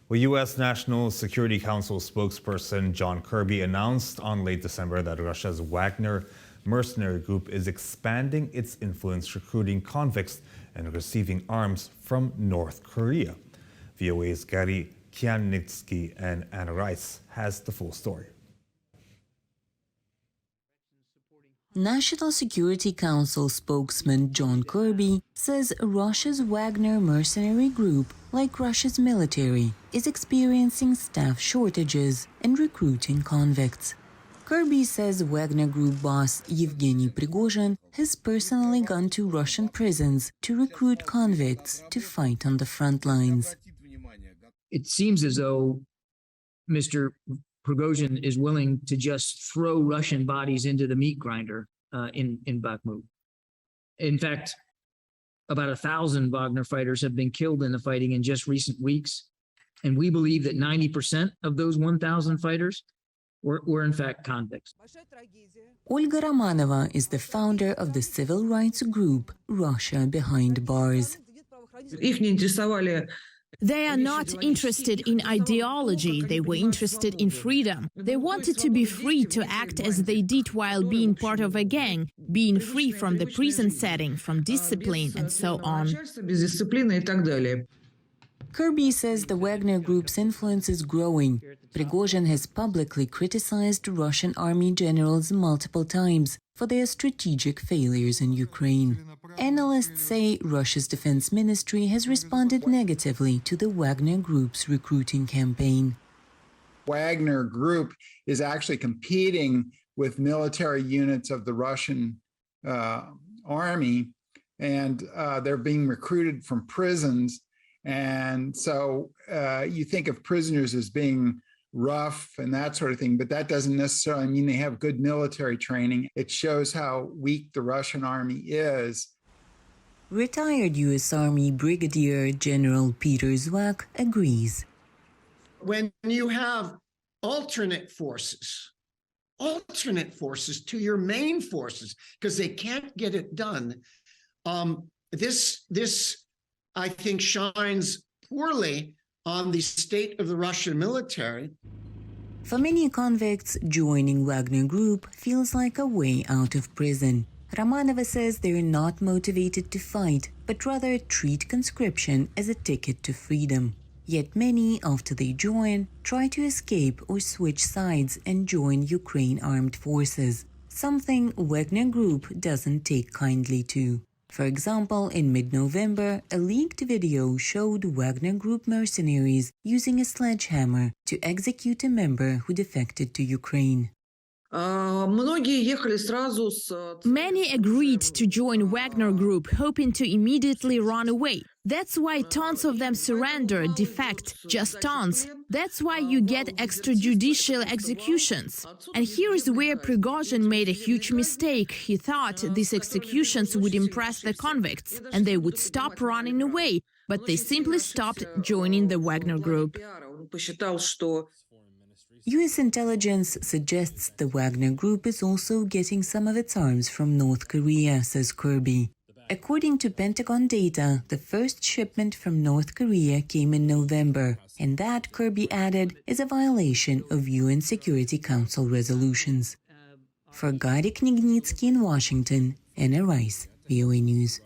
Well, U.S. National Security Council spokesperson John Kirby announced on late December that Russia's Wagner mercenary group is expanding its influence, recruiting convicts and receiving arms from North Korea. VOA's Gary Kianitsky and Anna Rice has the full story. National Security Council spokesman John Kirby says Russia's Wagner mercenary group, like Russia's military, is experiencing staff shortages and recruiting convicts. Kirby says Wagner Group boss Yevgeny Prigozhin has personally gone to Russian prisons to recruit convicts to fight on the front lines. It seems as though Mr. Prigozhin is willing to just throw Russian bodies into the meat grinder in Bakhmut. In fact, about 1,000 Wagner fighters have been killed in the fighting in just recent weeks. And we believe that 90% of those 1,000 fighters were in fact convicts. Olga Romanova is the founder of the civil rights group Russia Behind Bars. They are not interested in ideology, they were interested in freedom. They wanted to be free to act as they did while being part of a gang, being free from the prison setting, from discipline, and so on. Kirby says the Wagner Group's influence is growing. Prigozhin has publicly criticized Russian army generals multiple times for their strategic failures in Ukraine. Analysts say Russia's defense ministry has responded negatively to the Wagner Group's recruiting campaign. Wagner Group is actually competing with military units of the Russian army, and they're being recruited from prisons. And so you think of prisoners as being rough and that sort of thing, but that doesn't necessarily mean they have good military training. It shows how weak the Russian army is. Retired U.S. Army Brigadier General Peter Zwack agrees. When you have alternate forces to your main forces, because they can't get it done, this I think shines poorly on the state of the Russian military. For many convicts, joining Wagner Group feels like a way out of prison. Romanova says they're not motivated to fight, but rather treat conscription as a ticket to freedom. Yet many, after they join, try to escape or switch sides and join Ukraine armed forces, something Wagner Group doesn't take kindly to. For example, in mid-November, a leaked video showed Wagner Group mercenaries using a sledgehammer to execute a member who defected to Ukraine. Many agreed to join Wagner Group, hoping to immediately run away. That's why tons of them surrender, defect, just tons. That's why you get extrajudicial executions. And here's where Prigozhin made a huge mistake. He thought these executions would impress the convicts, and they would stop running away, but they simply stopped joining the Wagner Group. U.S. intelligence suggests the Wagner Group is also getting some of its arms from North Korea, says Kirby. According to Pentagon data, the first shipment from North Korea came in November, and that, Kirby added, is a violation of UN Security Council resolutions. For Gary Kianitsky in Washington, Anna Rice, VOA News.